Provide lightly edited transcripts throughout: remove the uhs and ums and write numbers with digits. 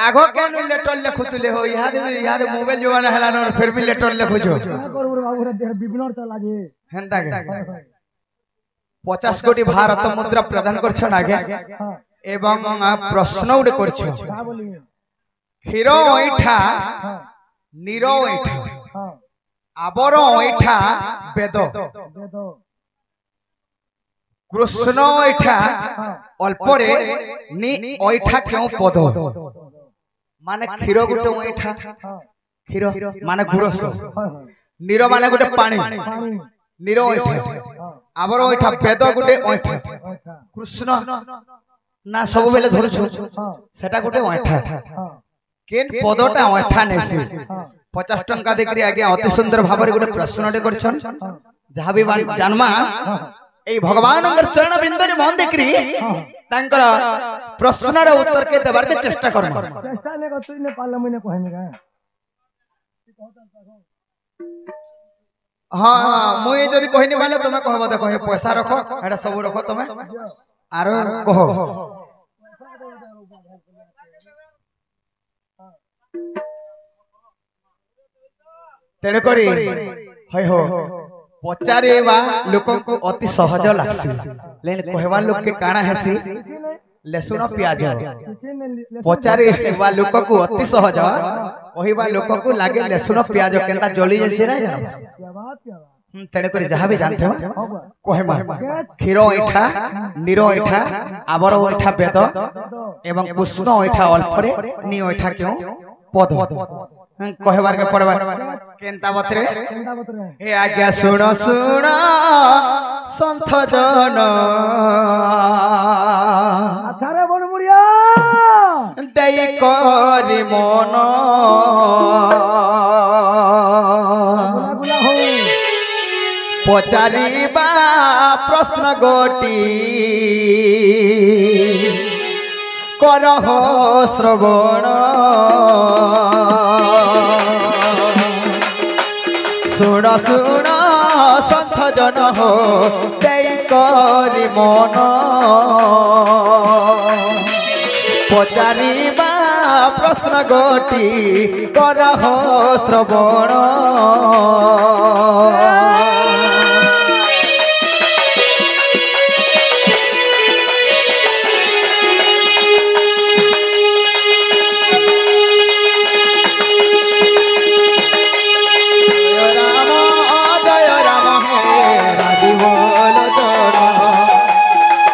आगो केन लेटर लिखुतले हो याद मोबाइल जवाना हला न फिर भी लेटर लिखुछो बाबू रे देह विभिन्न त लागे हेंता के 50 कोटी भारत मुद्रा प्रदान करछन आगे एवं प्रश्न उडे करछो का बोली हिरो ओइठा निरो ओइठा आबर ओइठा वेद कृष्ण ओइठा अल्परे नि ओइठा क्यों पद माने क्षीर गुटे ओइठा क्षीर माने गुरस निरो माने गुटे पानी निरो ओइठा आबर ओइठा वेद गुटे ओइठा कृष्ण ना सब बेले धरछु सेटा गुटे ओइठा केन पदटा ओइठा नेसी 50 टंका देखरी आगे अति सुंदर भाबरे गुटे प्रश्नटे करछन जहा भी जन्मा ए भगवान चरण बिंदु रे मन देखरी तांकर प्रश्नर उत्तर के देबार के चेष्टा करम चेष्टा ने तू ने पाल मने कहने का हां मुई जदी कहनी वाले तुम कहबो देखो हे पैसा रखो एटा सब रखो तुम आरो कहो तेरे करी हय हो पचारेवा लोक को अति सहज लागसी लेकिन कहवा लोक के काना हेसी लहसुन प्याज पचारेवा लोक को अति सहज कहवा लोक को लागे लहसुन प्याज केनता जली जैसे ना जानो तेरे करे जहा भी जानथे कहमा क्षीर ओइठा निरो ओइठा आबर ओइठा वेद एवं कृष्ण ओइठा अल्परे नि ओइठा क्यों पद कहबार के पड़वा केनता बतरे हे आज्ञा सुनो सुनो संत जन अच्छा रे बड़ बुढ़िया दई करी मन पचारिबा प्रश्न गोटी करहो श्रवण सुन सुन संत जन हो दई करी मन पचारिबा प्रश्न गोटी करहो श्रवण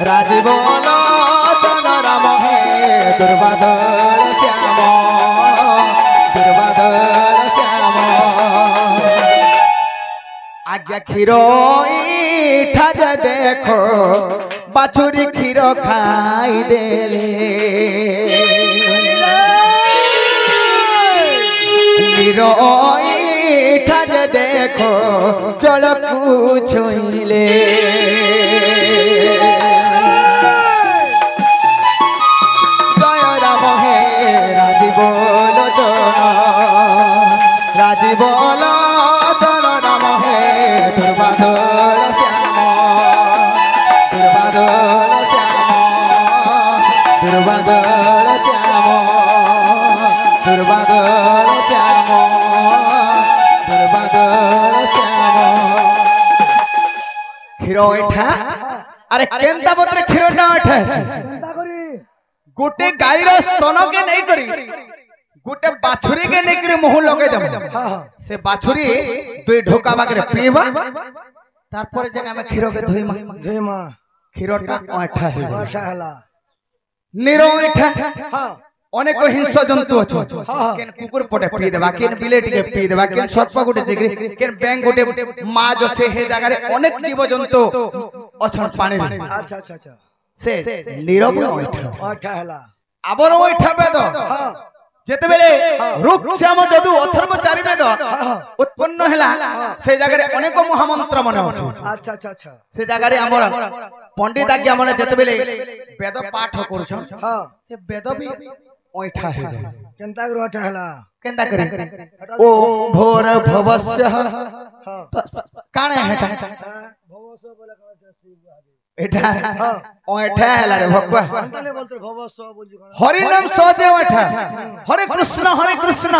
राजीवन जन राम हे दुर्बादल श्याम आज्ञा क्षीर ईठा जे देखो बाछुरी क्षीर खाई देले निरो ईठा जे देखो जल को छुईले राजीवन जन राम हे दुर्बादल श्याम दुर्बादल श्याम क्षीर ओइठा अरे केनता बतरे क्षीरटा ओइठा चिंता करी गोटे गाईर स्तन के नहीं करी गोटे बाछुरी के नहीं करी मुंह लगे दम से बाछुरी दुई ढोका बागरे पीबा तार पर जगह में क्षीर के धोई मा क्षीरटा ओइठा हला निरो ओइठा अनेक हिंस जंतु अछो केन कुकुर पटे पी देबा केन बिलेट के पी देबा केन सर्प गोटे जिगरी केन बैंग गोटे माज छे हे जगह रे अनेक जीव जंतु अछन पानी अच्छा अच्छा अच्छा से नीरव ओइठा हला आबर ओइठा वेद जेते बेले रुक श्याम जदु अथर्व चारि वेद उत्पन्न हला से जगह रे अनेक महामंत्र मन अछि अच्छा अच्छा अच्छा से जगह रे हमर पंडित आज्ञा मन जेते बेले वेद पाठ करूछन से वेद भी ओइठा है केनता कर ओइठा हला केनता करे ओम भोर भवस्य काणे हेटा भवस्य बोले এটা ওইটা হেলা রে ভকুয়া কেনতা বলতে ভব স বলছি হরি নাম সদে ওইটা হরে কৃষ্ণ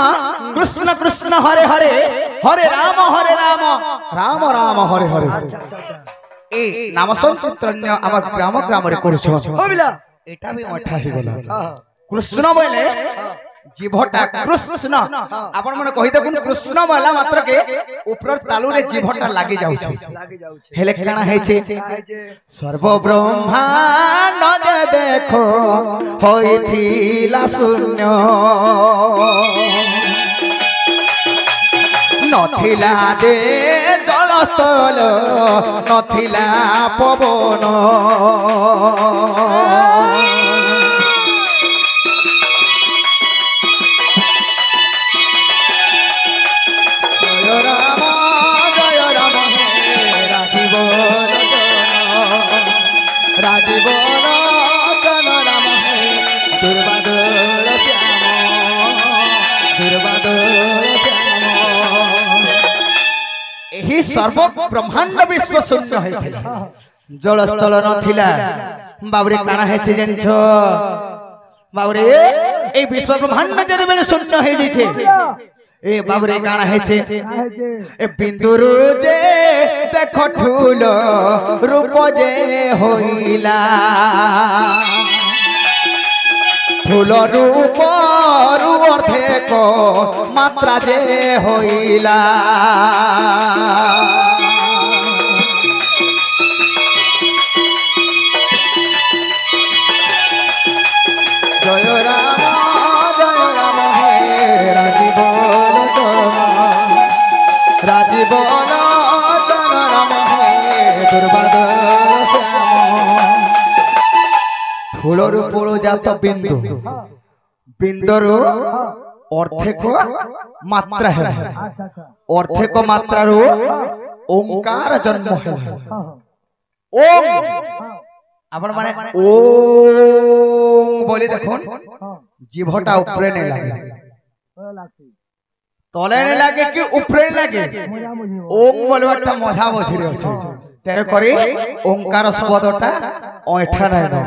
কৃষ্ণ কৃষ্ণ হরে হরে হরে রাম রাম রাম হরে হরে আচ্ছা আচ্ছা আচ্ছা এই নাম সংকীর্তন আমার গ্রাম গ্রামরে করছ হবিলা এটা বি ওঠা হি গলা হ্যাঁ কৃষ্ণ বলে জিভটা কৃষ্ণ আপন মনে কহি দেখুন কৃষ্ণ বলা মাত্র কে উপর তালুরে জিভটা লাগি যাଉଛି লাগি যাଉଛି হেলে কানা হেছে আইছে সর্ব ব্রহ্মাণ্ড যে দেখো হইথিলা শূন্য নথিলা দে জলস্থল নথিলা পবন জয় রাম হে রাজীব রাজীব লোচন রাম হে দুর্বাদল শ্যাম ଏହି ସର୍ବ ବ୍ରହ୍ମାଣ୍ଡ ବିଶ୍ୱ ଶୂନ୍ୟ ହେଇଥିଲା ଜଳସ୍ଥଳ ନଥିଲା ବାବୁରେ କାଣା ହେଇଛି ଜାଣିଛ ବାବୁରେ এই ବିଶ୍ୱ ବ୍ରହ୍ମାଣ୍ଡ ଯେତେବେଳେ ଶୂନ୍ୟ ହେଇଯାଇଛି এ বাবরে কানা হয়েছে এ বিন্দুরু যে দেখ ঠুল রূপ যে হইলা ফুল রূপ রু অর্ধেক মাত্রা যে হইলা জয় রাম হে রাজীব রাজীব লোচন রাম হে দুর্বাদল শ্যাম ফুলরু পুরজাত বিন্দু বিন্দুরু অর্ধেক মাত্রা হেলা অর্ধেক মাত্রারু ওঙ্কার জন্ম হেলা ওম আপন মানে ওম বলি দেখুন জিভটা উপরে নে লাগে তলে নে লাগে কি উপরে লাগে ওম বলবাটা মজা মঝিরে আছে তেরে করে ওঙ্কার শব্দটা ওইঠা নাই না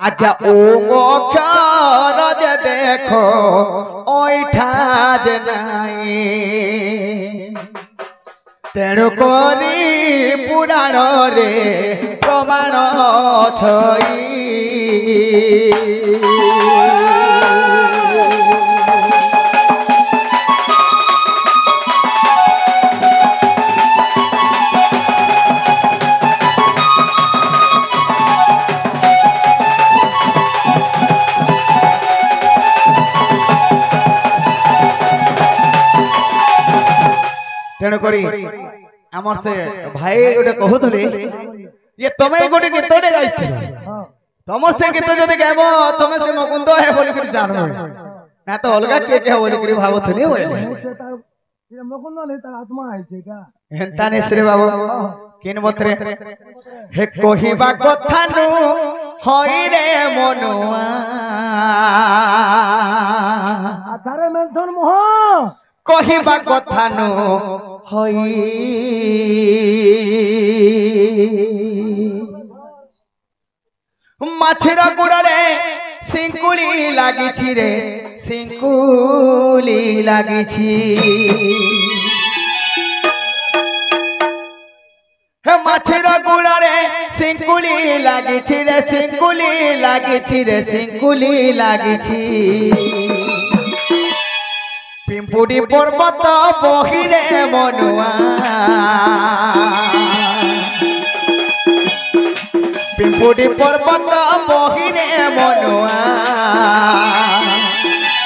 আজ্ঞা ওং অক্ষর যে দেখো ওইঠা যে নাই তেণু করি পুরাণ রে প্রমাণ ছই তেণু করি আমার সে ভাই গোটে কহুলে যে তুমি গোটে গীতটে গাইছিল তোমার সে গীত যদি গাইব তুমি সে মুকুন্দ হে বলি করে জানো না তো অলগা কে কে বলি করে ভাবুথনি হইলে মুকুন্দ নে তার আত্মা আইছে কা হেন্তা নে শ্রী বাবু কিন বত্রে হে কহিবা কথা নু হই রে মনুয়া আচারে মেন্থন মোহ কহিবা কথা নু হই মাছের গুড়ারে সিঙ্কুলি লাগিছি রে সিঙ্কুলি লাগিছি হে মাছের গুড়ারে সিঙ্কুলি লাগিছি রে সিঙ্কুলি লাগিছি রে সিঙ্কুলি লাগিছি পিম্পুড়ি পর্বত বহিরে মনুয়া পিম্পুড়ি পর্বত বহিরে মনুয়া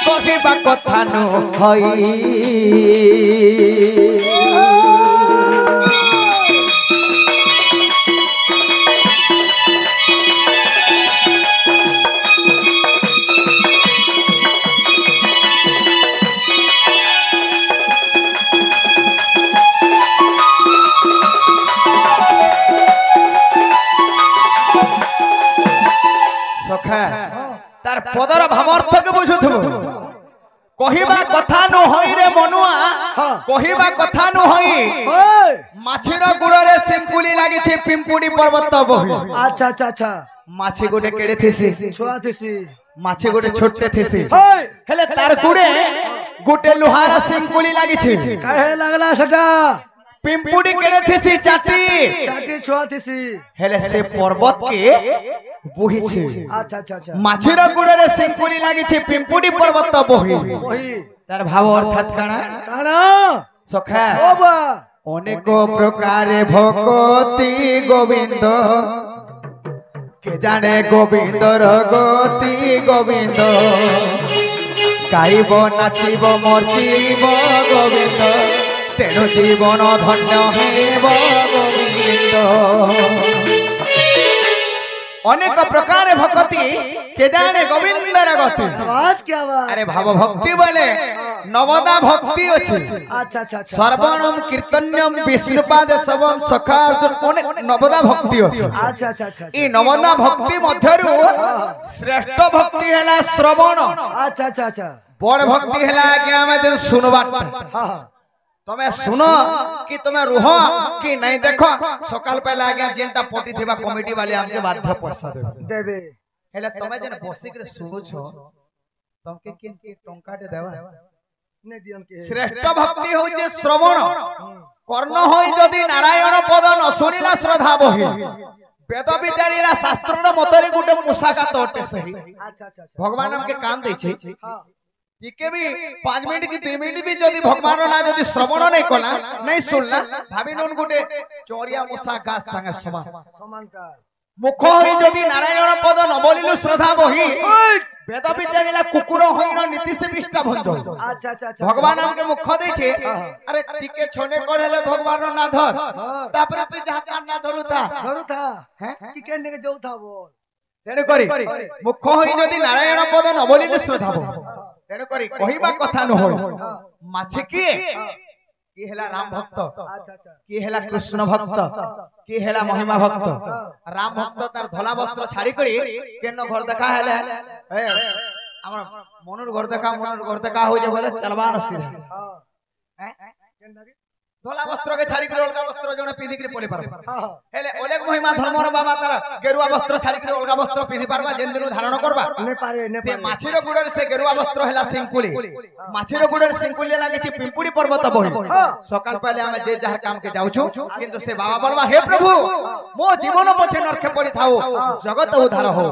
কহিবা কথা নু হই তার পদর ভাবার্থকে বুঝুথিব কহিবা কথা নহই রে মনুয়া কহিবা কথা নহই মাছির গুড়রে সিংকুলি লাগিছে পিম্পুড়ি পর্বত বহি আচ্ছা আচ্ছা আচ্ছা মাছি গোটে কেড়ে থিসি ছোড়া দিছি মাছি গোটে ছোটে থিসি হেলে তার গুড়ে গোটে লোহার সিংকুলি লাগিছে কাহে লাগলা সেটা পিম্পুড়ি কেড়ে থিসি চাটি চাটি ছোড়া দিছি হেলে সে পর্বত কে বহিছে আচ্ছা আচ্ছা আচ্ছা মাছির গুড়রে সিংকুলি লাগিছে পিম্পুড়ি পর্বত বহি ওই তার ভাব অর্থাৎ কানা কানা সখা ওবা অনেক প্রকারে ভকতি গোবিন্দ কে জানে গোবিন্দর গতি গোবিন্দ গাইব নাচিব মর্জিব গোবিন্দ তেণু জীবন ধন্য হেব গোবিন্দ অনেক প্রকারে ভকতি কে জানে গোবিন্দর গতি বাত কি বাত আরে ভাব ভক্তি বলে নবদা ভক্তি আছে আচ্ছা আচ্ছা আচ্ছা সর্বণম কীর্তন্যম বিষ্ণুপাদ সবম সখার্জুন অনেক নবদা ভক্তি আছে আচ্ছা আচ্ছা আচ্ছা এই নবদা ভক্তি মধ্যরু শ্রেষ্ঠ ভক্তি হেলা শ্রবণ আচ্ছা আচ্ছা আচ্ছা বড় ভক্তি হেলা আগে আমি যে শুনবা হ্যাঁ হ্যাঁ তুমি শুনো কি তুমি রুহ কি নাই দেখো সকাল পেলা আগে যেটা পটি থিবা কমিটি वाले हमके বাধ্য পয়সা দেবে দেবে হেলা তুমি যেন বসি করে শুনুছ তোমাকে কি টঙ্কাটে দেবা নে দিয়ন কে শ্রেষ্ঠ ভক্তি হচ্ছে শ্রবণ কর্ণ হই যদি নারায়ণ পদ ন শুনিলা শ্রদ্ধা বহি বেদ বিচারিলা শাস্ত্রর মতরে গুটে মুসাকাত অটে সহি আচ্ছা আচ্ছা আচ্ছা ভগবান हमके কান দেইছে হ্যাঁ টিকে भी 5 मिनट की 2 मिनट भी যদি ভগবান না যদি শ্রবণ নাই কলা নাই শুনলা ভাবি নন গুটে চোরিয়া মুসা গাছ সঙ্গে সমান সমানকার মুখ হই যদি নারায়ণ পদ ন বলিলু শ্রদ্ধা বহি বেদ বিচারিলা কুকুর হইন নীতি সে বিষ্টা ভঞ্জন আচ্ছা আচ্ছা আচ্ছা ভগবান हमके মুখ দেইছে আরে টিকে ছনে করলে ভগবান না ধর তারপরে তুই যাতা না ধরুতা ধরু থা হ্যাঁ কি কেন লেগে যাও থা বল তেণু করি মুখ হই যদি নারায়ণ পদ ন বলিলু শ্রদ্ধা বহি তেণু করি কহিবা কথা ন হই মাছি কি কি হেলা রাম ভক্ত আচ্ছা আচ্ছা কি হেলা কৃষ্ণ ভক্ত কি হেলা মহিমা ভক্ত রাম ভক্ত তার ধলা বস্ত্র ছাড়ি করি কেন ঘর দেখা হেলে এ আমার মনুর ঘর দেখা হই যে বলে চলবান সিধা হ্যাঁ হ্যাঁ কেন দাদি ধলা বস্ত্র কে ছাড়ি করে অলগা বস্ত্র জনে পিধি করে পলি পারবা হ্যাঁ হেলে অনেক মহিমা ধর্মর বাবা তার গেরুয়া বস্ত্র ছাড়ি করে অলগা বস্ত্র পিধি পারবা যেন দিন ধারণ করবা নে পারে তে মাছির গুড়ের সে গেরুয়া বস্ত্র হেলা সিংকুলি মাছির গুড়ের সিংকুলি লাগিছি পিম্পুড়ি পর্বত বহি সকাল পালে আমি যে যার কাম কে যাউছু কিন্তু সে বাবা বলবা হে প্রভু মো জীবন পছে নরকে পড়ি থাও জগত উদ্ধার হো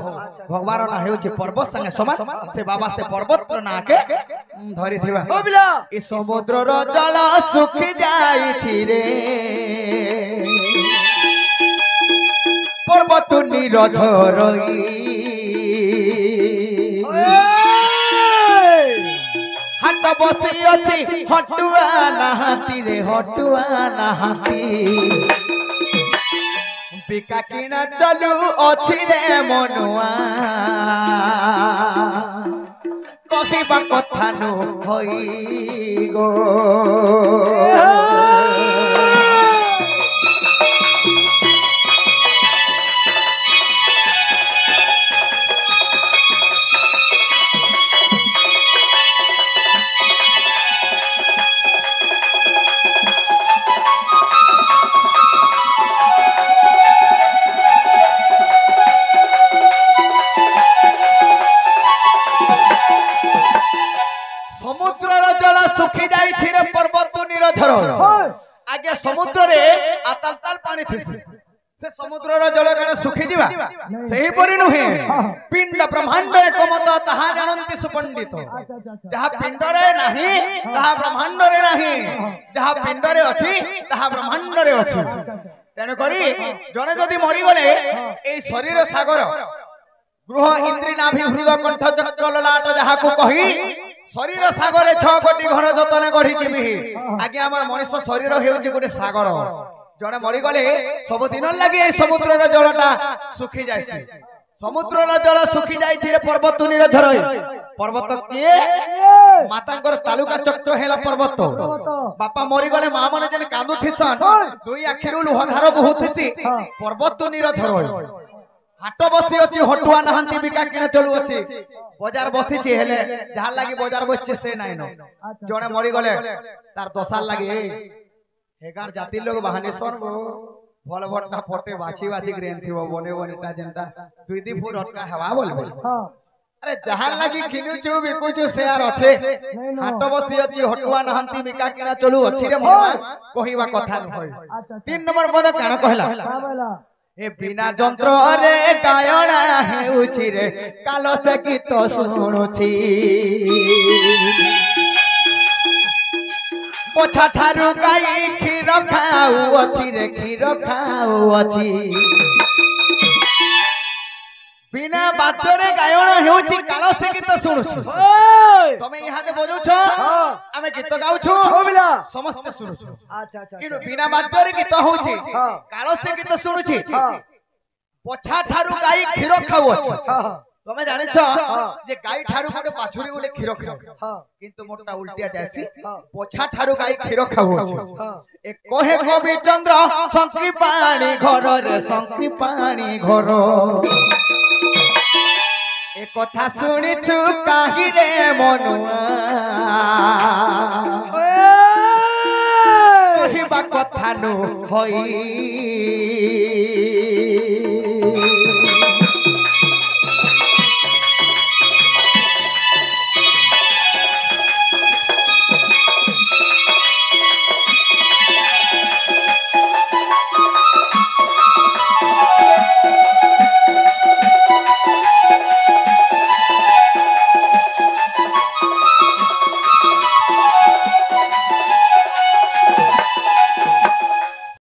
ভগবান না হেউছি পর্বত সঙ্গে সমান সে বাবা সে পর্বত নাকে ধরি থিবা ও বিলা এই সমুদ্রর জল শুখি যাইছি রে পর্বত নিরঝরই হাট বসি অছি হটুয়া নাহাতি রে হটুয়া নাহাতি বিকা কিনা চলু অছি রে মনুয়া কহিবা কথা নু হই গো সমুদ্রর জল শুখি যাইছি রে পর্বত নিরঝর আগে সমুদ্রে আতাল পানি থিসি সে সমুদ্রর জল কেন শুখি ଯିବା ସେହି পরি নুহে পিণ্ড ব্রহ্মাণ্ড একমত তাহা জানন্তি সুপণ্ডিত যাহা পিণ্ডরে নাহি তাহা ব্রহ্মাণ্ডরে নাহি যাহা পিণ্ডরে ଅଛି তাহা ব্রহ্মাণ্ডরে ଅଛି তেণু করি জনে যদি মরি গলে এই শরীর সাগর গৃহ ইন্দ্রি নাভি হৃদ কণ্ঠ চক্র ললাট যাহাକୁ কহি শরীর সাগরে 6 কোটি ঘর যতনে গঢ়ি জিমি আগে আমার মনুষ্য শরীর হেউছি গোটে সাগর জনে মরি গলে সব দিন লাগি এই সমুদ্রর জলটা শুখি যাইছি সমুদ্রর জল শুখি যাইছি রে পর্বত নিরঝর পর্বত কিয়ে মাতাঙ্কর তালুকা চক্র হেলা পর্বত বাপা মরি গলে মা মনে যেন কান্দু থিসন দুই আখিরু লুহ ধার বহু থিসি পর্বত নিরঝর हाट बसी अछि हटुआ नहंती बिका किने चलू अछि बाजार बसी छी हेले जहां लागि बाजार बसছে से নাই न जणे मरि गले तार दसाल लागि हेगार जाति लोग बहानेश्वर गो भल भट्टा फटे बाछी बाछी ग्रेन थिबो बने बनेटा जनता दुई दी फुट हटका हवा बोलबे हां अरे जहां लागि किनुचु बिकुचु शेयर अछि हाट बसी अछि हटुआ नहंती बिका किना चलू अछि रे मनमा कहिबा कथा न होय 3 नंबर पद काण कहला का बोला ए बिना जंत्र रे गायना हेउछि रे कालो से गीत सुनुछि पोछा ठारू गाई खीर खाऊ अछि रे खीर खाऊ अछि बिना बातरे गायना हेउछि कालो से गीत सुनुछि तमे इहाते बजौ छ आमे गीत गाउ छु होबिला समस्त सुनु छु अच्छा अच्छा किनु बिना बातरे गीत होउछि कालो से गीत सुनुछि पोछा ठारू गाई खीर खाऊ अछि तमे जानि छ जे गाई ठारू गोटे बाछुरी गोटे खीर खाऊ किंतु मोटा उल्टिया जायसी पोछा ठारू गाई खीर खाऊ अछि ए कहे कवि चंद्र संकी पानी घर रे संकी पानी घर ए कथा सुनि छु काहि रे मनुआ कहिबा कथा नु होई